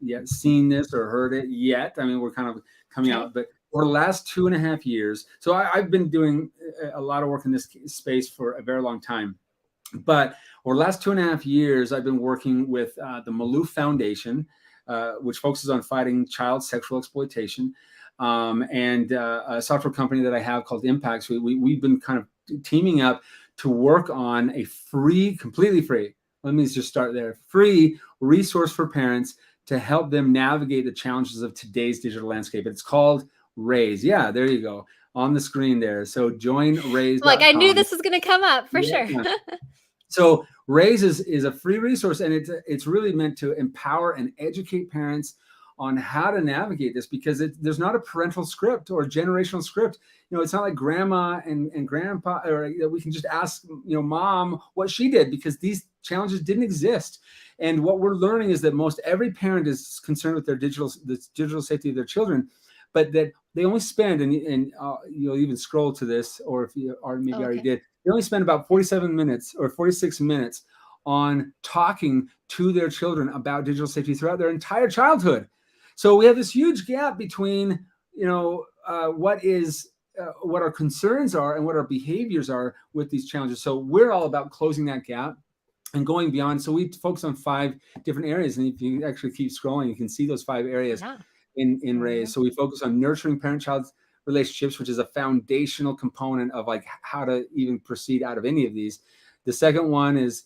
yet seen this or heard it yet. I mean, we're kind of coming out, but for the last 2.5 years. So I've been doing a lot of work in this space for a very long time. But over the last 2.5 years, I've been working with the Maloof Foundation, which focuses on fighting child sexual exploitation, and a software company that I have called Impacts. We've been kind of teaming up to work on a free, completely free, let me just start there, free resource for parents to help them navigate the challenges of today's digital landscape. It's called Raise. Yeah, there you go on the screen there. So join Raise. Like, I knew this was going to come up for sure. So Raise is a free resource, and it's really meant to empower and educate parents on how to navigate this, because there's not a parental script or a generational script. It's not like grandma and grandpa, or we can just ask, mom what she did, because these challenges didn't exist. And what we're learning is that most every parent is concerned with the digital safety of their children, but that they only spend, and you'll even scroll to this, or if you already did, they only spend about 47 minutes or 46 minutes on talking to their children about digital safety throughout their entire childhood. So we have this huge gap between, what our concerns are and what our behaviors are with these challenges. So we're all about closing that gap and going beyond. So we focus on 5 different areas. And if you actually keep scrolling, you can see those 5 areas in Raise. So we focus on nurturing parent-child relationships, which is a foundational component of like how to even proceed out of any of these. The second one is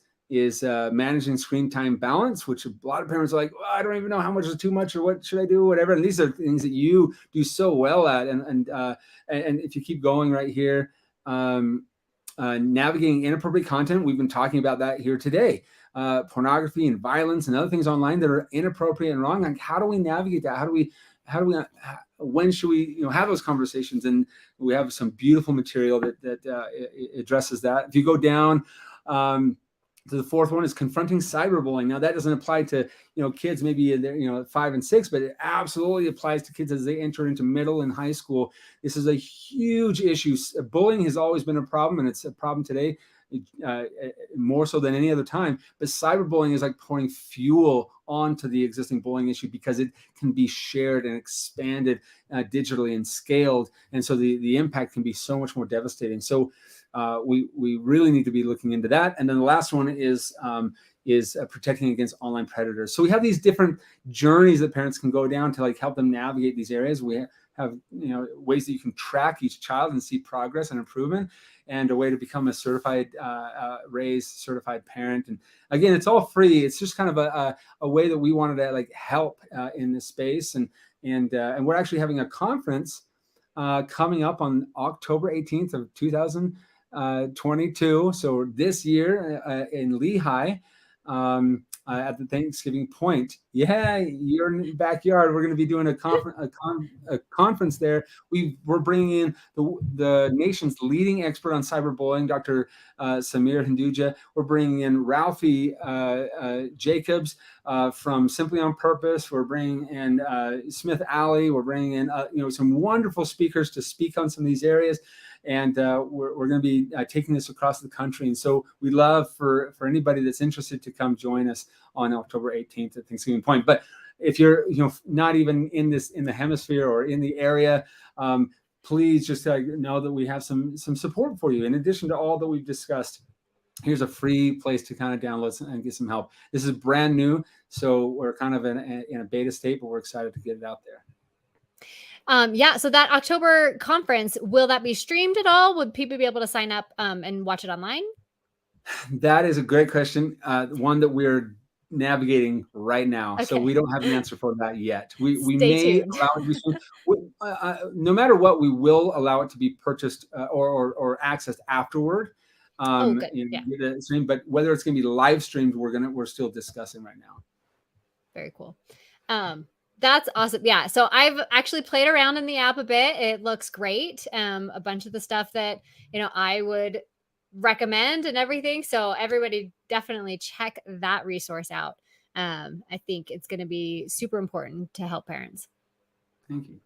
managing screen time balance, which a lot of parents are like, well, I don't even know how much is too much, or what should I do, whatever. And these are things that you do so well at. And if you keep going right here, navigating inappropriate content. We've been talking about that here today. Pornography and violence and other things online that are inappropriate and wrong. Like, how do we navigate that? When should we, have those conversations? And we have some beautiful material that addresses that. If you go down to the fourth one, is confronting cyberbullying. Now that doesn't apply to, kids maybe they're, 5 and 6, but it absolutely applies to kids as they enter into middle and high school. This is a huge issue. Bullying has always been a problem, and it's a problem today, more so than any other time. But cyberbullying is like pouring fuel onto the existing bullying issue, because it can be shared and expanded digitally and scaled, and so the impact can be so much more devastating. So we really need to be looking into that. And then the last one is protecting against online predators. So we have these different journeys that parents can go down to like help them navigate these areas. We have ways that you can track each child and see progress and improvement, and a way to become a certified Raise certified parent. And again, it's all free. It's just kind of a way that we wanted to like help in this space. And we're actually having a conference coming up on October 18th of 2022. So this year in Lehigh, at the Thanksgiving Point. Yeah, your backyard. We're going to be doing a conference there. We're bringing in the nation's leading expert on cyberbullying, Dr. Samir Hinduja. We're bringing in Ralphie Jacobs from Simply on Purpose. We're bringing in Smith Alley. We're bringing in some wonderful speakers to speak on some of these areas. and we're going to be taking this across the country. And so we love for anybody that's interested to come join us on October 18th at Thanksgiving Point. But if you're not even in the hemisphere or in the area, please just know that we have some support for you. In addition to all that we've discussed, here's a free place to kind of download and get some help. This is brand new, so we're kind of in a beta state, but we're excited to get it out there. Yeah. So that October conference, will that be streamed at all? Would people be able to sign up and watch it online? That is a great question. One that we're navigating right now. Okay. So we don't have an answer for that yet. We may allow it to be streamed. No matter what, we will allow it to be purchased or accessed afterward. Good. But whether it's going to be live streamed, we're still discussing right now. Very cool. That's awesome. Yeah. So I've actually played around in the app a bit. It looks great. A bunch of the stuff that, I would recommend and everything. So everybody definitely check that resource out. I think it's going to be super important to help parents. Thank you.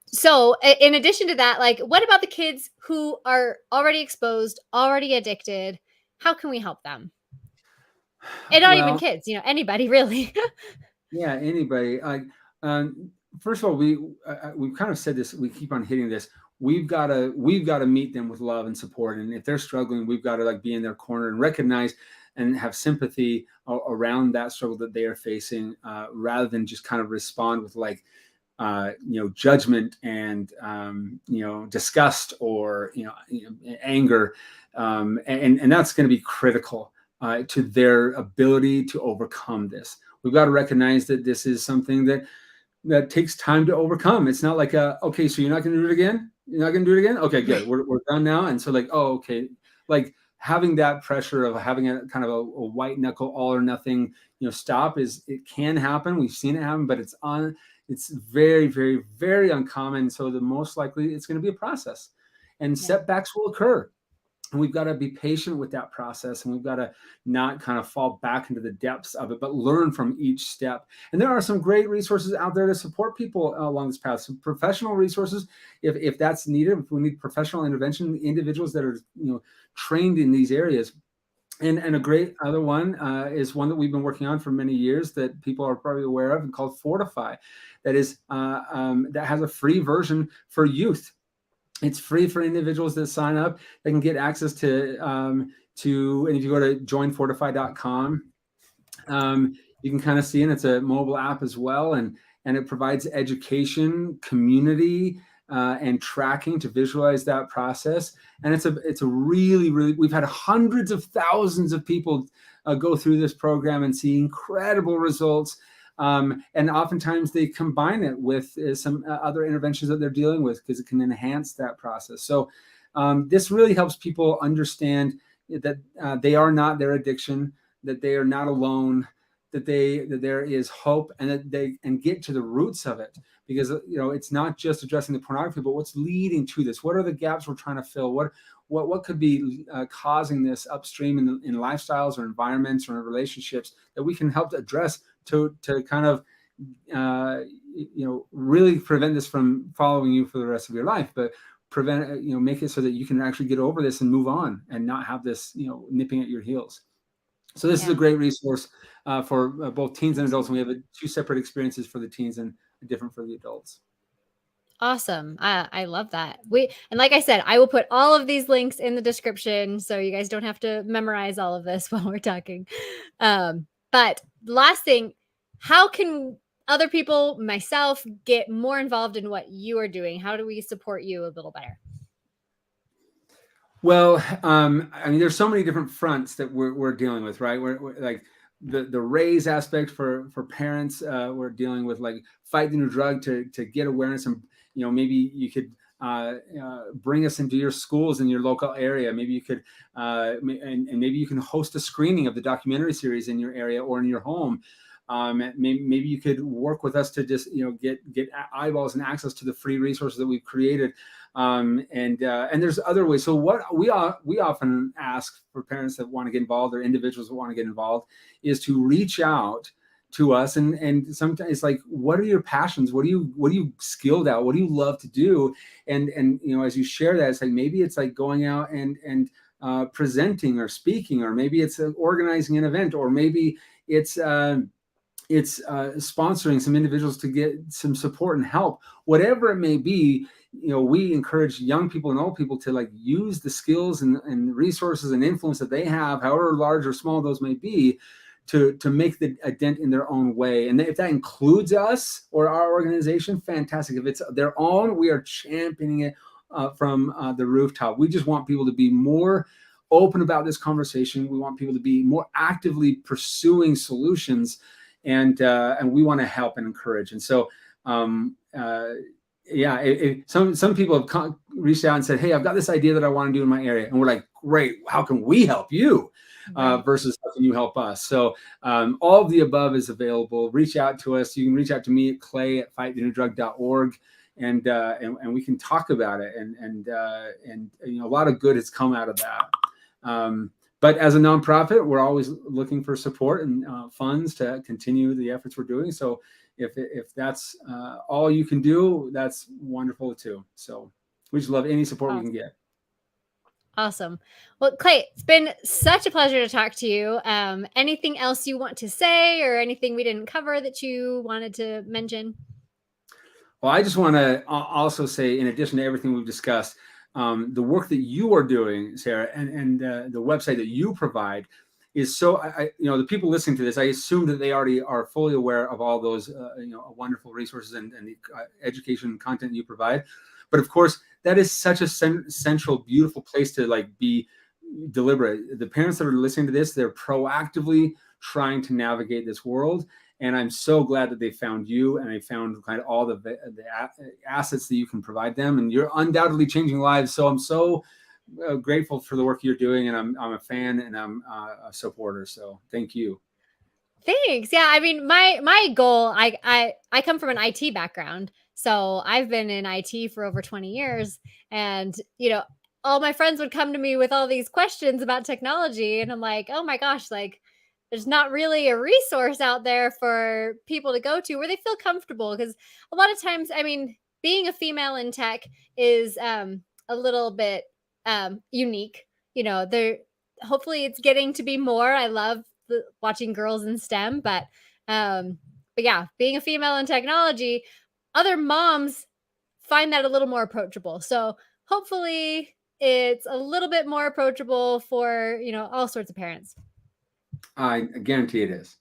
So in addition to that, like, what about the kids who are already exposed, already addicted? How can we help them? And not even kids, anybody really. Yeah, anybody. First of all, we've kind of said this. We keep on hitting this. We've got to meet them with love and support. And if they're struggling, we've got to be in their corner and recognize and have sympathy around that struggle that they are facing, rather than just kind of respond with judgment and disgust or anger, and that's going to be critical to their ability to overcome this. We've got to recognize that this is something that takes time to overcome. It's not like okay, so you're not going to do it again. You're not going to do it again. Okay, good. We're done now. And so okay, having that pressure of having a kind of a white knuckle all or nothing, stop it can happen. We've seen it happen, but it's very, very, very uncommon. So the most likely it's going to be a process, and setbacks will occur. And we've got to be patient with that process, and we've got to not kind of fall back into the depths of it, but learn from each step. And there are some great resources out there to support people along this path. Some professional resources, if that's needed, if we need professional intervention, individuals that are trained in these areas. And a great other one is one that we've been working on for many years that people are probably aware of, and called Fortify. That is that has a free version for youth. It's free for individuals that sign up. They can get access to and if you go to joinfortify.com, you can kind of see, and it's a mobile app as well, and it provides education, community, and tracking to visualize that process. And it's a really, really, we've had hundreds of thousands of people go through this program and see incredible results. And oftentimes they combine it with some other interventions that they're dealing with, because it can enhance that process. So this really helps people understand that they are not their addiction, that they are not alone, that there is hope, and that they get to the roots of it. Because it's not just addressing the pornography, but what's leading to this. What are the gaps we're trying to fill? What could be causing this upstream in lifestyles or environments or relationships that we can help to address to kind of really prevent this from following you for the rest of your life, but make it so that you can actually get over this and move on and not have this nipping at your heels. So this is a great resource for both teens and adults. And we have two separate experiences for the teens and different for the adults. Awesome. I love that. And like I said, I will put all of these links in the description, so you guys don't have to memorize all of this while we're talking. But last thing, how can other people, myself, get more involved in what you are doing? How do we support you a little better? Well, there's so many different fronts that we're dealing with, right? We're like the raise aspect for parents. We're dealing with Fight the New Drug to get awareness, and maybe you could bring us into your schools in your local area. Maybe you could, and maybe you can host a screening of the documentary series in your area or in your home. Maybe you could work with us to just get eyeballs and access to the free resources that we've created. And there's other ways. So what we often ask for parents that want to get involved, or individuals that want to get involved, is to reach out to us, and sometimes it's like, what are your passions? What are you skilled at? What do you love to do? And as you share that, it's like, maybe it's like going out and presenting or speaking, or maybe it's organizing an event, or maybe it's sponsoring some individuals to get some support and help. Whatever it may be, we encourage young people and old people to like use the skills and resources and influence that they have, however large or small those may be, to make a dent in their own way. And if that includes us or our organization, fantastic. If it's their own, we are championing it from the rooftop. We just want people to be more open about this conversation. We want people to be more actively pursuing solutions, and we want to help and encourage. And so some people have reached out and said, hey, I've got this idea that I want to do in my area. And we're like, great, how can we help you? Versus how can you help us? So all of the above is available. Reach out to us. You can reach out to me at clay@fightthenewdrug.org, and we can talk about it. And a lot of good has come out of that. But as a nonprofit, we're always looking for support and funds to continue the efforts we're doing. So if that's all you can do, that's wonderful too. So we just love any support we can get. Awesome. Well, Clay, it's been such a pleasure to talk to you. Anything else you want to say, or anything we didn't cover that you wanted to mention? Well, I just want to also say, in addition to everything we've discussed, the work that you are doing, Sarah, and the website that you provide is so, the people listening to this, I assume that they already are fully aware of all those, wonderful resources and the education and content you provide. But of course, that is such a central, beautiful place to like be deliberate. The parents that are listening to this, they're proactively trying to navigate this world. And I'm so glad that they found you, and they found kind of all the assets that you can provide them. And you're undoubtedly changing lives. So I'm so grateful for the work you're doing, and I'm a fan, and I'm a supporter. So thank you. Thanks. Yeah, I mean, my goal, I come from an IT background. So I've been in IT for over 20 years, and all my friends would come to me with all these questions about technology, and I'm like, "Oh my gosh, like there's not really a resource out there for people to go to where they feel comfortable." Because a lot of times, I mean, being a female in tech is a little bit unique. There, hopefully it's getting to be more. I love watching girls in STEM, but yeah, being a female in technology, other moms find that a little more approachable. So hopefully it's a little bit more approachable for all sorts of parents. I guarantee it is.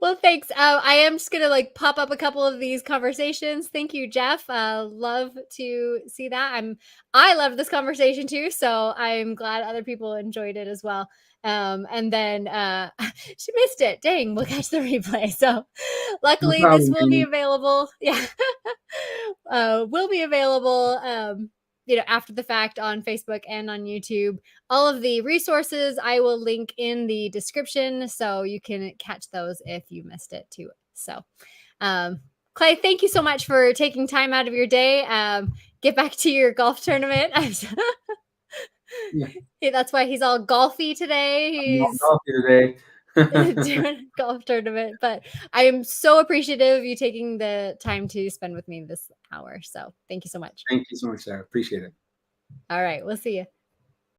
Well, thanks. I am just gonna like pop up a couple of these conversations. Thank you, Jeff. Love to see that. I loved this conversation too, so I'm glad other people enjoyed it as well. And then she missed it. Dang, we'll catch the replay. So luckily No this problem, will be Amy. available. Yeah. Will be available after the fact on Facebook and on YouTube. All of the resources I will link in the description, so you can catch those if you missed it too. So Clay, thank you so much for taking time out of your day. Get back to your golf tournament. Yeah, That's why he's all golfy today. I'm not He's today. doing a golf tournament, but I am so appreciative of you taking the time to spend with me this hour. So thank you so much. Thank you so much, Sarah. Appreciate it. All right, we'll see you.